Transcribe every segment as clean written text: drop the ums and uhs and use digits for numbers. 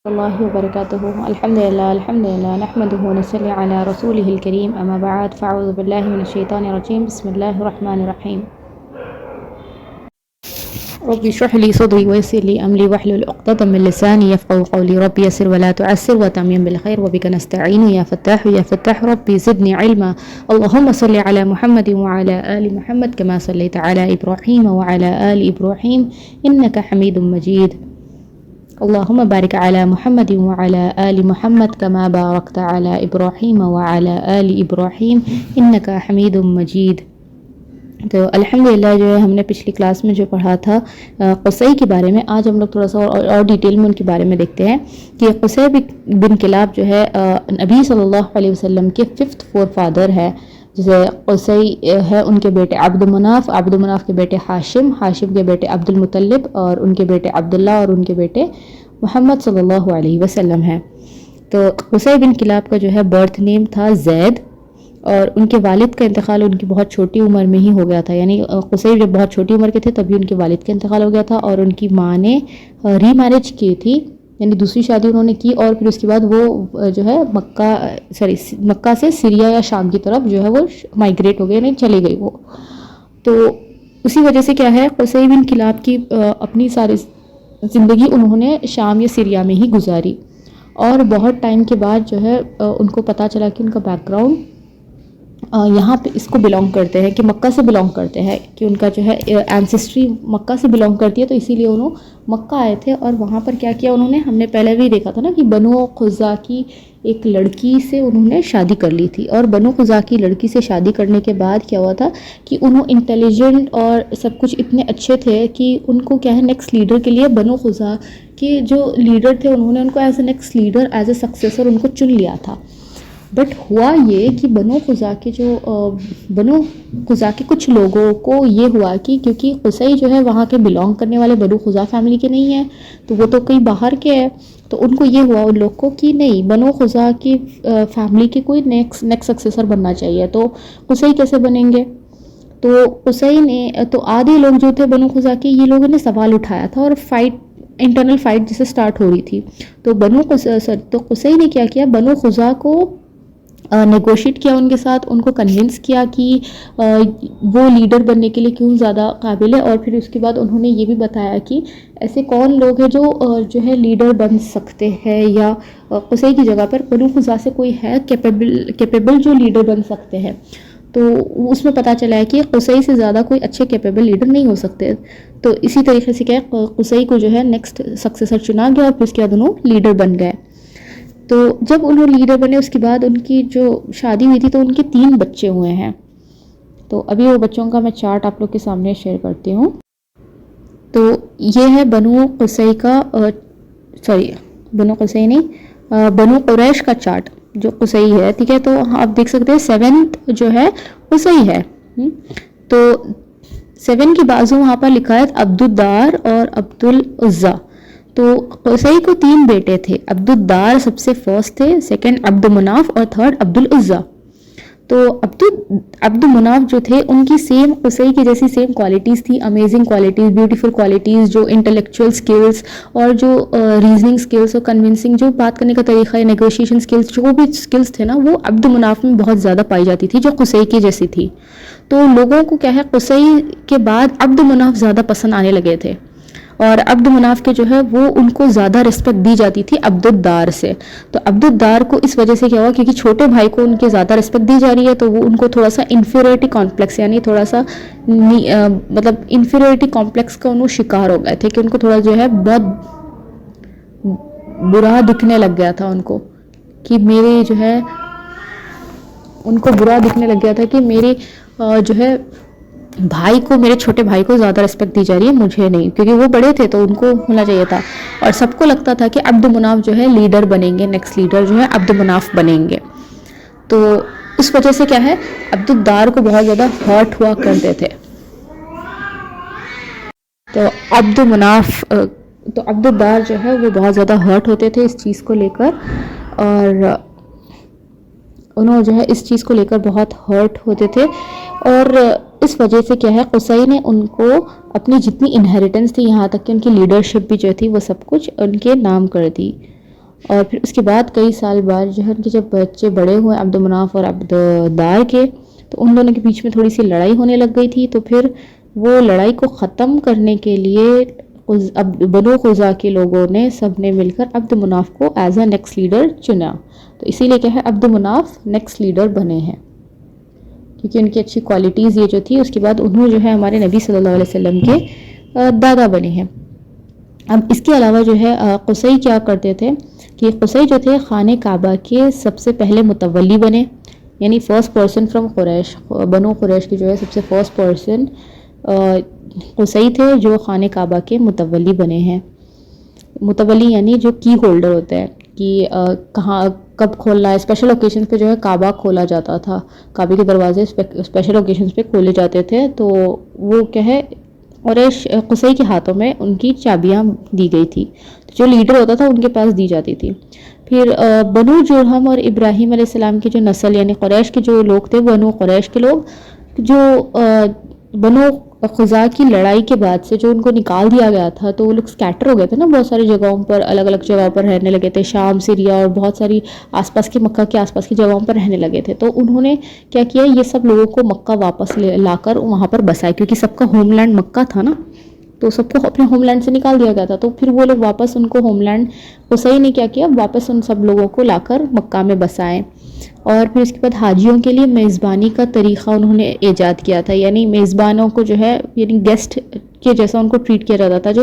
اللہ وبرکاتہ الحمدللہ نحمده ونصلی علی رسولہ الکریم اما بعد فاعوذ باللہ من الشیطان الرجیم بسم اللہ الرحمن الرحیم رب اشرح لي صدري ويسر لي امري واحلل عقدة من لساني يفقهوا قولي رب يسر ولا تعسر وتمم بالخير وبك نستعين يا فتاح ربي زدني علما اللهم صل على محمد وعلى آل محمد كما صليت على إبراهيم وعلى آل إبراهيم إنك حميد مجيد اللهم بارك على محمد وعلى آل محمد كما باركت على إبراهيم وعلى آل إبراهيم إنك حميد مجيد۔ تو الحمدللہ جو ہے ہم نے پچھلی کلاس میں جو پڑھا تھا قصی کے بارے میں، آج ہم لوگ تھوڑا سا اور ڈیٹیل میں ان کے بارے میں دیکھتے ہیں کہ قصی بن کلاب جو ہے نبی صلی اللہ علیہ وسلم کے 5th فور فادر ہے، جیسے قصی ہے ان کے بیٹے عبد مناف کے بیٹے ہاشم کے بیٹے عبد المطلب اور ان کے بیٹے عبداللہ اور ان کے بیٹے محمد صلی اللہ علیہ وسلم ہیں۔ تو قصی بن کلاب کا جو ہے برتھ نیم تھا زید، اور ان کے والد کا انتقال ان کی بہت چھوٹی عمر میں ہی ہو گیا تھا، یعنی قصی جب بہت چھوٹی عمر کے تھے تبھی ان کے والد کا انتقال ہو گیا تھا، اور ان کی ماں نے ری میرج کی تھی، یعنی دوسری شادی انہوں نے کی، اور پھر اس کے بعد وہ جو ہے مکہ سے سیریا یا شام کی طرف جو ہے وہ مائگریٹ ہو گئے، یعنی چلے گئی وہ۔ تو اسی وجہ سے کیا ہے قصی بن کلاب کی اپنی ساری زندگی انہوں نے شام یا سیریا میں ہی گزاری، اور بہت ٹائم کے بعد جو ہے ان کو پتہ چلا کہ ان کا بیک گراؤنڈ یہاں پہ اس کو بلانگ کرتے ہیں، کہ مکہ سے بلانگ کرتے ہیں، کہ ان کا جو ہے اینسسٹری مکہ سے بلانگ کرتی ہے، تو اسی لیے انہوں مکہ آئے تھے۔ اور وہاں پر کیا کیا انہوں نے، ہم نے پہلے بھی دیکھا تھا نا کہ بنو خزاع کی ایک لڑکی سے انہوں نے شادی کر لی تھی، اور بنو خزاع کی لڑکی سے شادی کرنے کے بعد کیا ہوا تھا کہ انہوں انٹیلیجنٹ اور سب کچھ اتنے اچھے تھے کہ ان کو کیا ہے نیکسٹ لیڈر کے لیے بنو خزاع کے جو لیڈر تھے انہوں نے ان کو as a next leader, as a successor ان کو چن لیا تھا۔ بٹ ہوا یہ کہ بنو خزاع کے کچھ لوگوں کو یہ ہوا کہ کیونکہ قصی جو ہے وہاں کے بلانگ کرنے والے بنو خزاع فیملی کے نہیں ہیں، تو وہ تو کہیں باہر کے ہیں، تو ان کو یہ ہوا ان لوگ کو کہ نہیں، بنو خزاع کی فیملی کے کوئی نیکسٹ سکسیسر بننا چاہیے، تو قصی کیسے بنیں گے؟ تو قصی نے، تو آدھے لوگ جو تھے بنو خزاع کے، یہ لوگوں نے سوال اٹھایا تھا، اور انٹرنل فائٹ جسے سٹارٹ ہو رہی تھی، تو قصی نے کیا کیا، بنو خزاع کو نیگوشیٹ کیا ان کے ساتھ، ان کو کنونس کیا کہ وہ لیڈر بننے کے لیے کیوں زیادہ قابل ہے، اور پھر اس کے بعد انہوں نے یہ بھی بتایا کہ ایسے کون لوگ ہیں جو ہے لیڈر بن سکتے ہیں، یا قصی کی جگہ پر بنو خزاع سے کوئی ہے کیپیبل جو لیڈر بن سکتے ہیں۔ تو اس میں پتہ چلا ہے کہ قصی سے زیادہ کوئی اچھے کیپیبل لیڈر نہیں ہو سکتے، تو اسی طریقے سے کیا قصی کو جو ہے نیکسٹ سکسیسر چنا گیا، اور پھر اس کے بعد انہوں لیڈر بن گئے۔ تو جب انہوں لیڈر بنے اس کے بعد ان کی جو شادی ہوئی تھی تو ان کے 3 بچے ہوئے ہیں، تو ابھی وہ بچوں کا میں چارٹ آپ لوگ کے سامنے شیئر کرتی ہوں۔ تو یہ ہے بنو قریش کا چارٹ جو قصی ہے، ٹھیک ہے، تو آپ دیکھ سکتے ہیں 7th جو ہے قصی ہے، تو 7 کے بازو وہاں پر لکھا ہے عبد الدار اور عبد العزیٰ۔ تو قصی کو 3 بیٹے تھے، عبد الدار سب سے فرسٹ تھے، سیکنڈ عبد مناف، اور تھرڈ عبد العزیٰ۔ تو عبد مناف جو تھے ان کی سیم قصی کی جیسی سیم کوالٹیز تھی، امیزنگ کوالٹیز، بیوٹیفل کوالٹیز، جو انٹلیکچوئل سکلز اور جو ریزننگ سکلز اور کنونسنگ، جو بات کرنے کا طریقہ ہے، نیگوشیشن سکلز، جو بھی سکلز تھے نا، وہ عبد مناف میں بہت زیادہ پائی جاتی تھی جو قصی کی جیسی تھی۔ تو لوگوں کو کیا ہے قصی کے بعد عبد مناف زیادہ پسند آنے لگے تھے، اور عبد مناف کے جو ہے وہ ان کو زیادہ رسپیکٹ دی جاتی تھی عبد الدار سے۔ تو عبد الدار کو اس وجہ سے کیا ہوا، کیونکہ چھوٹے بھائی کو ان کے زیادہ رسپیکٹ دی جا رہی ہے، تو وہ ان کو تھوڑا سا انفیریورٹی کمپلیکس، یعنی تھوڑا سا مطلب انفیریورٹی کمپلیکس کا انہوں شکار ہو گئے تھے، کہ ان کو تھوڑا جو ہے بہت برا دکھنے لگ گیا تھا، ان کو کہ میرے جو ہے ان کو برا دکھنے لگ گیا تھا کہ میرے جو ہے بھائی کو، میرے چھوٹے بھائی کو زیادہ رسپیکٹ دی جا رہی ہے، مجھے نہیں، کیونکہ وہ بڑے تھے تو ان کو ہونا چاہیے تھا، اور سب کو لگتا تھا کہ عبد مناف جو ہے لیڈر بنیں گے، نیکسٹ لیڈر جو ہے عبد مناف بنیں گے۔ تو اس وجہ سے کیا ہے عبد الدار کو بہت زیادہ ہرٹ ہوا کرتے تھے، تو عبد الدار جو ہے وہ بہت زیادہ ہرٹ ہوتے تھے اس چیز کو لے کر، اور انہوں جو ہے اس چیز کو لے کر بہت ہرٹ ہوتے تھے، اور اس وجہ سے کیا ہے قصی نے ان کو اپنی جتنی انہیریٹنس تھی، یہاں تک کہ ان کی لیڈرشپ بھی جو تھی وہ سب کچھ ان کے نام کر دی۔ اور پھر اس کے بعد کئی سال بعد جو ہے ان کے جب بچے بڑے ہوئے عبد مناف اور عبد دار کے، تو ان دونوں کے بیچ میں تھوڑی سی لڑائی ہونے لگ گئی تھی. تو پھر وہ لڑائی کو ختم کرنے کے لیے بنو خزاع کے لوگوں نے سب نے مل کر عبد مناف کو ایز اے نیکسٹ لیڈر چنا. تو اسی لیے کیا ہے عبد مناف نیکسٹ لیڈر بنے ہیں، کیونکہ ان کی اچھی کوالٹیز یہ جو تھی. اس کے بعد انہوں جو ہے ہمارے نبی صلی اللہ علیہ وسلم کے دادا بنے ہیں. اب اس کے علاوہ جو ہے قصی کیا کرتے تھے کہ قصی جو تھے خانہ کعبہ کے سب سے پہلے متولی بنے، یعنی فرسٹ پرسن فرام قریش، بنو قریش کی جو ہے سب سے فرسٹ پرسن قصی تھے جو خانہ کعبہ کے متولی بنے ہیں. متولی یعنی جو کی ہولڈر ہوتا ہے کہ کہاں کب کھولنا ہے. اسپیشل اوکیشنز پہ جو ہے کعبہ کھولا جاتا تھا، کعبے کے دروازے اسپیشل اوکیشنز پہ کھولے جاتے تھے. تو وہ کیا ہے قریش قصی کے ہاتھوں میں ان کی چابیاں دی گئی تھی، جو لیڈر ہوتا تھا ان کے پاس دی جاتی تھی. پھر بنو جرہم اور ابراہیم علیہ السلام کی جو نسل یعنی قریش کے جو لوگ تھے، بنو قریش کے لوگ جو بنو خزاع کی لڑائی کے بعد سے جو ان کو نکال دیا گیا تھا، تو وہ لوگ سکیٹر ہو گئے تھے نا بہت ساری جگہوں پر، الگ الگ جگہوں پر رہنے لگے تھے، شام سیریا اور بہت ساری آس پاس کے مکہ کے آس پاس کی جگہوں پر رہنے لگے تھے. تو انہوں نے کیا کیا، یہ سب لوگوں کو مکہ واپس لا کر وہاں پر بسائے، کیونکہ سب کا ہوم لینڈ مکہ تھا نا، تو سب کو اپنے ہوم لینڈ سے نکال دیا گیا تھا. تو پھر وہ لوگ واپس ان کو ہوم لینڈ قصی نے کیا کیا، واپس ان سب لوگوں کو لا کر مکہ میں بسائے. اور پھر اس کے بعد حاجیوں کے لیے میزبانی کا طریقہ انہوں نے ایجاد کیا تھا، یعنی میزبانوں کو جو ہے یعنی گیسٹ کے جیسا ان کو ٹریٹ کیا جاتا تھا، جو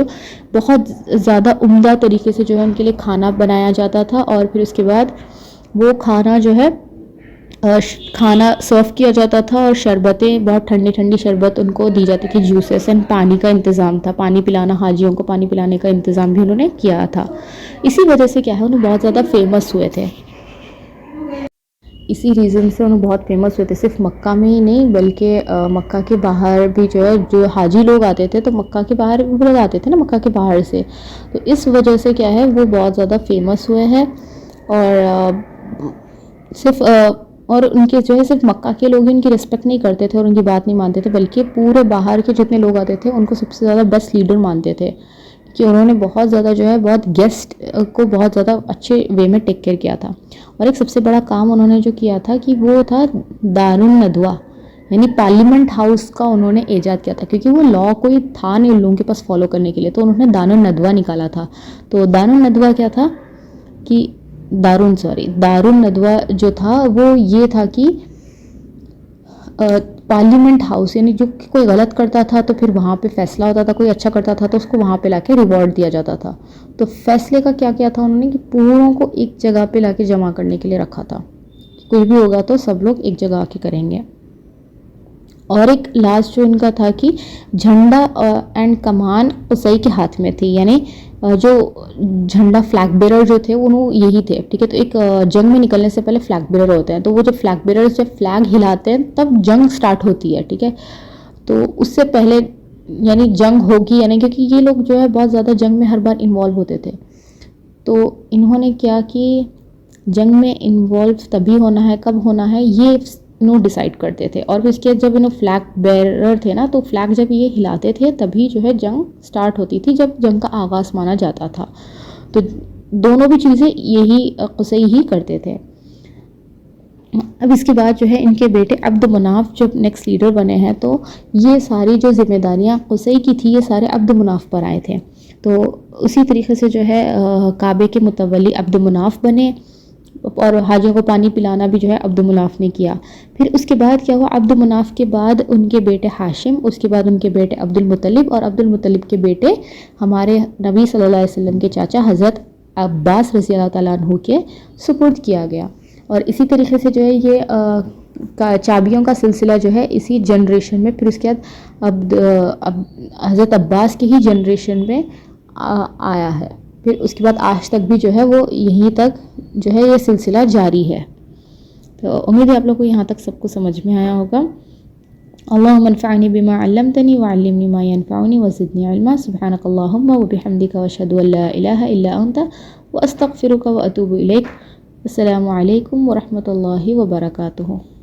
بہت زیادہ عمدہ طریقے سے جو ہے ان کے لیے کھانا بنایا جاتا تھا. اور پھر اس کے بعد وہ کھانا جو ہے کھانا سرو کیا جاتا تھا، اور شربتیں بہت ٹھنڈی ٹھنڈی شربت ان کو دی جاتی تھی، جوسز اینڈ پانی کا انتظام تھا، پانی پلانا، حاجیوں کو پانی پلانے کا انتظام بھی انہوں نے کیا تھا. اسی وجہ سے کیا ہے انہوں بہت زیادہ فیمس ہوئے تھے، اسی ریزن سے انہوں بہت فیمس ہوئے تھے. صرف مکہ میں ہی نہیں بلکہ مکہ کے باہر بھی جو ہے جو حاجی لوگ آتے تھے، تو مکہ کے باہر بھی لوگ آتے تھے نا مکہ کے باہر سے، تو اس وجہ سے کیا ہے وہ بہت زیادہ فیمس ہوئے ہیں. اور صرف اور ان کے جو ہے صرف مکہ کے لوگ ان کی رسپیکٹ نہیں کرتے تھے اور ان کی بات نہیں مانتے تھے، بلکہ پورے باہر کے جتنے لوگ آتے تھے ان کو سب سے زیادہ بیسٹ لیڈر مانتے تھے، کہ انہوں نے بہت زیادہ جو ہے بہت گیسٹ کو بہت زیادہ اچھے وے میں ٹیک کیئر کیا تھا. اور ایک سب سے بڑا کام انہوں نے جو کیا تھا کہ وہ تھا دار الندوہ، یعنی پارلیمنٹ ہاؤس کا انہوں نے ایجاد کیا تھا، کیونکہ وہ لا کوئی تھا نہیں ان لوگوں کے پاس فالو کرنے کے لیے، تو انہوں نے دار الندوہ نکالا تھا. تو دار الندوہ کیا تھا کہ دار الندوہ جو تھا وہ یہ تھا کہ پارلیمنٹ ہاؤس، یعنی جو کوئی غلط کرتا تھا تو پھر وہاں پہ فیصلہ ہوتا تھا، کوئی اچھا کرتا تھا تو اس کو وہاں پہ لا کے ریوارڈ دیا جاتا تھا. تو فیصلے کا کیا کیا تھا انہوں نے کہ پوروں کو ایک جگہ پہ لا کے جمع کرنے کے لیے رکھا تھا، کوئی بھی ہوگا تو سب لوگ ایک جگہ آ کے کریں گے. اور ایک لاسٹ جو ان کا تھا کہ جھنڈا اینڈ کمان قصی کے ہاتھ میں تھی، یعنی جو جھنڈا فلیگ بیرر جو تھے انہوں یہی تھے، ٹھیک ہے. تو ایک جنگ میں نکلنے سے پہلے فلیگ بیرر ہوتے ہیں، تو وہ جب فلیگ بیرر جب فلیگ ہلاتے ہیں تب جنگ سٹارٹ ہوتی ہے، ٹھیک ہے. تو اس سے پہلے یعنی جنگ ہوگی، یعنی کیونکہ یہ لوگ جو ہے بہت زیادہ جنگ میں ہر بار انوالو ہوتے تھے، تو انہوں نے کیا کہ جنگ میں انوالو تبھی ہونا ہے کب ہونا ہے یہ انہوں ڈیسائیڈ کرتے تھے. اور پھر اس کے جب انہوں فلیگ بیرر تھے نا، تو فلیگ جب یہ ہلاتے تھے تبھی جو ہے جنگ سٹارٹ ہوتی تھی، جب جنگ کا آغاز مانا جاتا تھا. تو دونوں بھی چیزیں یہی قصی ہی کرتے تھے. اب اس کے بعد جو ہے ان کے بیٹے عبد مناف جب نیکسٹ لیڈر بنے ہیں، تو یہ ساری جو ذمہ داریاں قصی کی تھی یہ سارے عبد مناف پر آئے تھے. تو اسی طریقے سے جو ہے کعبے کے متولی عبد مناف بنے، اور حاجیوں کو پانی پلانا بھی جو ہے عبد مناف نے کیا. پھر اس کے بعد کیا ہوا، عبد مناف کے بعد ان کے بیٹے ہاشم، اس کے بعد ان کے بیٹے عبد المطلب، اور عبد المطلب کے بیٹے ہمارے نبی صلی اللہ علیہ وسلم کے چاچا حضرت عباس رضی اللہ تعالیٰ عنہ کے سپرد کیا گیا. اور اسی طریقے سے جو ہے یہ چابیوں کا سلسلہ جو ہے اسی جنریشن میں، پھر اس کے بعد حضرت عباس کی ہی جنریشن میں آیا ہے. پھر اس کے بعد آج تک بھی جو ہے وہ یہیں تک جو ہے یہ سلسلہ جاری ہے. تو امید ہے آپ لوگ کو یہاں تک سب کو سمجھ میں آیا ہوگا. اللہم انفعنی بما علمتنی وعلمنی ما ینفعنی وزدنی علما. سبحانک اللہم وبحمدک واشہد ان لا الہ الا انت واستغفرک واتوب الیک. السلام علیکم ورحمۃ اللہ وبرکاتہ.